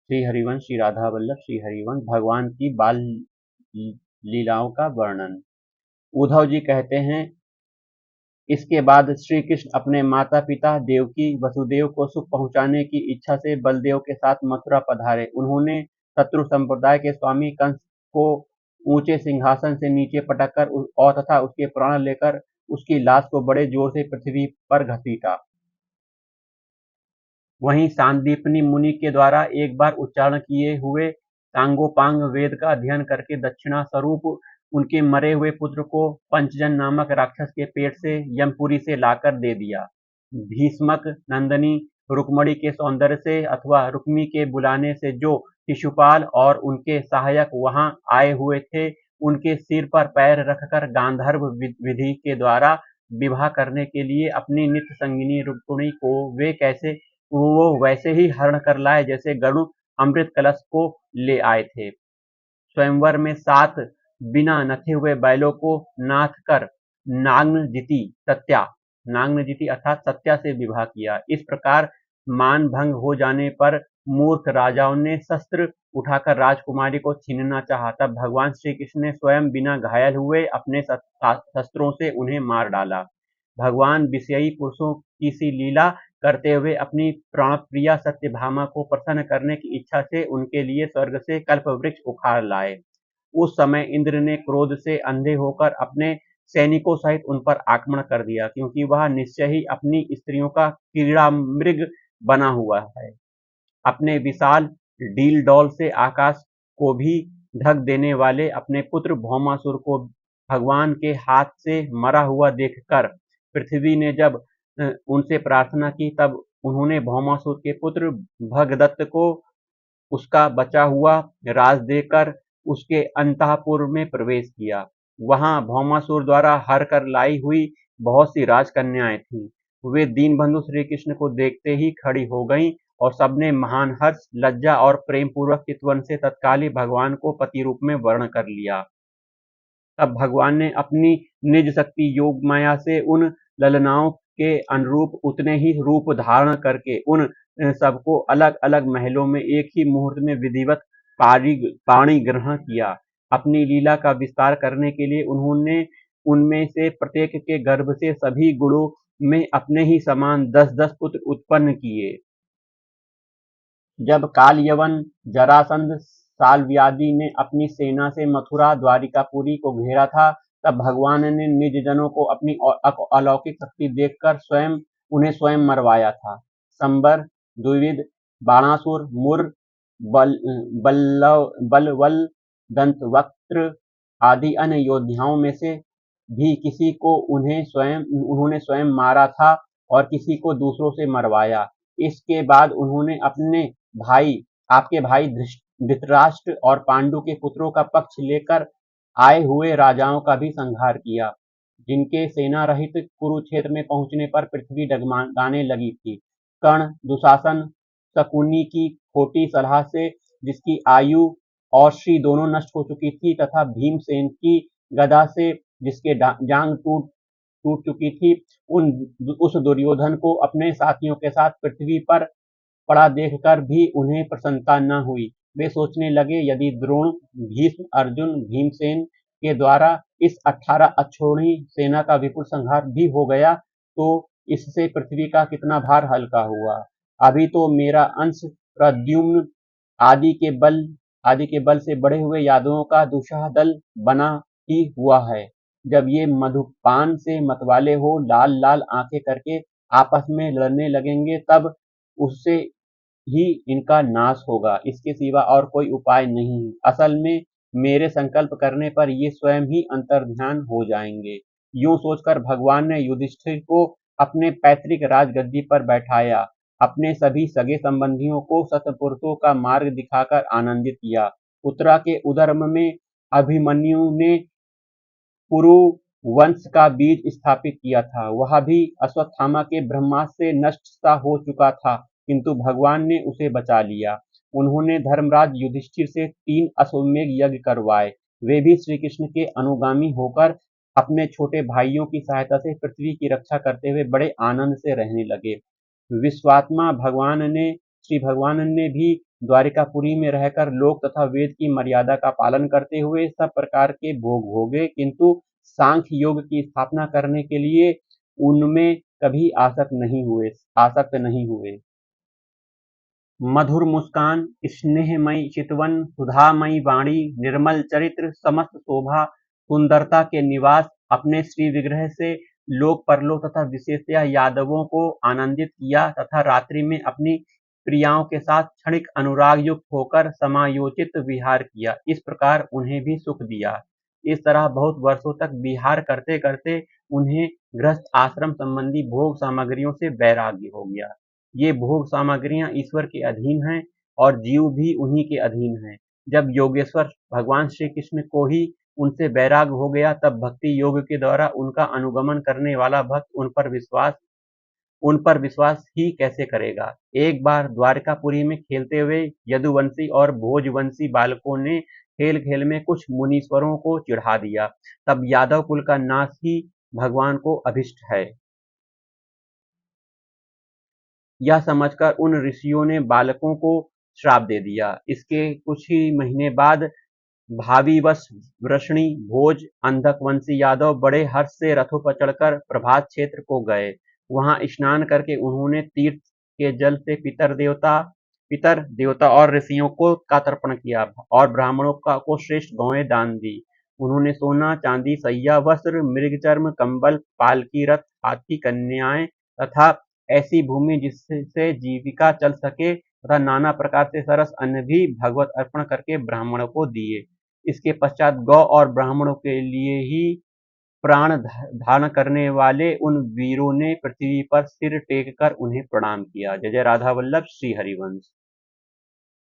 श्री हरिवंश, श्री राधा वल्लभ, श्री हरिवंश भगवान की बाल लीलाओं का वर्णन। उद्धव जी कहते हैं, इसके बाद श्री कृष्ण अपने माता पिता देवकी वसुदेव को सुख पहुंचाने की इच्छा से बलदेव के साथ मथुरा पधारे। उन्होंने शत्रु संप्रदाय के स्वामी कंस को ऊंचे सिंहासन से नीचे पटककर और तथा उसके प्राण लेकर उसकी लाश को बड़े जोर से पृथ्वी पर घसीटा। वहीं सांदीपनि मुनि के द्वारा एक बार उच्चारण किए हुए सांगोपांग वेद का अध्ययन करके दक्षिणा स्वरूप उनके मरे हुए पुत्र को पंचजन नामक राक्षस के पेट से यमपुरी से लाकर दे दिया। भीष्मक नंदनी रुक्मणी के सौंदर्य से अथवा रुक्मी के बुलाने से जो शिशुपाल और उनके सहायक वहां आए हुए थे, उनके सिर पर पैर रखकर गांधर्व विधि के द्वारा विवाह करने के लिए अपनी नित्य संगिनी रुक्मिणी को वो वैसे ही हरण कर लाए जैसे गरुड़ अमृत कलश को ले आए थे। स्वयंवर में 7 बिना नथे हुए बैलों को नाथ कर नाग्नजिति अर्थात सत्या से विवाह किया। इस प्रकार मान भंग हो जाने पर मूर्ख राजाओं ने शस्त्र उठाकर राजकुमारी को छीनना चाहा। तब भगवान श्री कृष्ण ने स्वयं बिना घायल हुए अपने शस्त्रों से उन्हें मार डाला। भगवान विषयी पुरुषों की सी लीला करते हुए अपनी प्राणप्रिया सत्यभामा को प्रसन्न करने की इच्छा से उनके लिए स्वर्ग से कल्प वृक्ष उखाड़ लाए। उस समय इंद्र ने क्रोध से अंधे होकर अपने सैनिकों सहित उन पर आक्रमण कर दिया, क्योंकि वह निश्चय ही अपनी स्त्रियों का कीड़ा मृग बना हुआ है। अपने विशाल डील डॉल से आकाश को भी ढक देने वाले अपने पुत्र भौमासुर को भगवान के हाथ से मरा हुआ देखकर पृथ्वी ने जब उनसे प्रार्थना की, तब उन्होंने भौमासुर के पुत्र भगदत्त को उसका बचा हुआ राज देकर उसके अंतःपुर में प्रवेश किया। वहां भौमासुर द्वारा हर कर लाई हुई बहुत सी राजकन्याएं थीं। वे दीनबंधु श्री कृष्ण को देखते ही खड़ी हो गईं और सबने महान हर्ष, लज्जा और प्रेम पूर्वक चितवन से तत्काल ही भगवान को पति रूप में वर्ण कर लिया। तब भगवान ने अपनी निज शक्ति योग माया से उन ललनाओं के अनुरूप उतने ही रूप धारण करके उन सबको अलग अलग महलों में एक ही मुहूर्त में विधिवत पाणी ग्रहण किया। अपनी लीला का विस्तार करने के लिए उन्होंने उनमें से प्रत्येक के गर्भ से सभी गुणों में अपने ही समान 10-10 पुत्र उत्पन्न किए। जब काल यवन जरासंध साल्व्यादि ने अपनी सेना से मथुरा द्वारिकापुरी को घेरा था, तब भगवान ने निज जनों को अपनी अलौकिक शक्ति देखकर उन्हें स्वयं मरवाया था। संबर, द्विविद, बाणासुर, मुर, बलवल, दंतवक्त्र आदि अन्य योद्धाओं में से भी किसी को उन्होंने स्वयं मारा था और किसी को दूसरों से मरवाया। इसके बाद उन्होंने आपके भाई धृतराष्ट्र और पांडु के पुत्रों का पक्ष लेकर आए हुए राजाओं का भी संहार किया, जिनके सेना रहित कुरुक्षेत्र में पहुंचने पर पृथ्वी डगमगाने लगी थी। कर्ण, दुशासन, शकुनी की खोटी सलाह से जिसकी आयु और श्री दोनों नष्ट हो चुकी थी, तथा भीमसेन की गदा से जिसके जांग टूट चुकी थी, उस दुर्योधन को अपने साथियों के साथ पृथ्वी पर पड़ा देखकर भी उन्हें प्रसन्नता न हुई। वे सोचने लगे, यदि द्रोण, भीष्म, अर्जुन, भीमसेन के द्वारा इस 18 अक्षौहिणी सेना का विपुल संहार भी हो गया, तो इससे पृथ्वी का कितना भार हल्का हुआ। अभी तो मेरा अंश प्रद्युम्न आदि के बल से बढ़े हुए यादवों का दुशाह दल बना ही हुआ है। जब ये मधुपान से मतवाले हो लाल लाल आंखें करके आपस में लड़ने लगेंगे, तब उससे ही इनका नाश होगा। इसके सिवा और कोई उपाय नहीं है। असल में मेरे संकल्प करने पर ये स्वयं ही अंतर्ध्यान हो जाएंगे। यूं सोचकर भगवान ने युधिष्ठिर को अपने पैतृक राजगद्दी पर बैठाया, अपने सभी सगे संबंधियों को सत्पुरुषों का मार्ग दिखाकर आनंदित किया। उत्तरा के उदर्म में अभिमन्यु ने पुरु वंश का बीज स्थापित किया था। वह भी अश्वत्थामा के ब्रह्मास्त्र से नष्ट सा हो चुका था, किंतु भगवान ने उसे बचा लिया। उन्होंने धर्मराज युधिष्ठिर से 3 अश्वमेध यज्ञ करवाए। वे भी श्री कृष्ण के अनुगामी होकर अपने छोटे भाइयों की सहायता से पृथ्वी की रक्षा करते हुए बड़े आनंद से रहने लगे। विश्वात्मा श्री भगवान ने भी द्वारिकापुरी में रहकर लोक तथा वेद की मर्यादा का पालन करते हुए सब प्रकार के भोग भोगे, किंतु सांख्य योग की स्थापना करने के लिए उनमें कभी आसक्त नहीं हुए। मधुर मुस्कान, स्नेहमयी चितवन, सुधामयी वाणी, निर्मल चरित्र, समस्त शोभा सुंदरता के निवास, अपने श्री विग्रह से लोक परलोक तथा विशेषतया यादवों को आनंदित किया तथा रात्रि में अपनी प्रियाओं के साथ क्षणिक अनुराग युक्त होकर समायोचित विहार किया, इस प्रकार उन्हें भी सुख दिया। इस तरह बहुत वर्षों तक विहार करते करते उन्हें गृहस्थ आश्रम संबंधी भोग सामग्रियों से वैराग्य हो गया। ये भोग सामग्रियां ईश्वर के अधीन हैं और जीव भी उन्हीं के अधीन हैं। जब योगेश्वर भगवान श्री कृष्ण को ही उनसे वैराग्य हो गया, तब भक्ति योग के द्वारा उनका अनुगमन करने वाला भक्त उन पर विश्वास ही कैसे करेगा। एक बार द्वारकापुरी में खेलते हुए यदुवंशी और भोजवंशी बालकों ने खेल खेल में कुछ मुनीश्वरों को चिढ़ा दिया। तब यादव कुल का नाश ही भगवान को अभिष्ट है, यह समझकर उन ऋषियों ने बालकों को श्राप दे दिया। इसके कुछ ही महीने बाद भाविवश वृषणी भोज अंधकवंशी यादव बड़े हर्ष से रथों पर चढ़कर प्रभात क्षेत्र को गए। वहां स्नान करके उन्होंने तीर्थ के जल से पितर देवता और ऋषियों को का तर्पण किया और ब्राह्मणों को श्रेष्ठ गौएं दान दी। उन्होंने सोना चांदी सैया वस्त्र मृगचर्म कंबल पालकी रथ हाथी कन्याएं तथा ऐसी भूमि जिससे जीविका चल सके तथा नाना प्रकार से सरस अन्न भी भगवत अर्पण करके ब्राह्मणों को दिए। इसके पश्चात गौ और ब्राह्मणों के लिए ही प्राण धारण करने वाले उन वीरों ने पृथ्वी पर सिर टेक कर उन्हें प्रणाम किया। जय जय राधा वल्लभ श्री हरिवंश।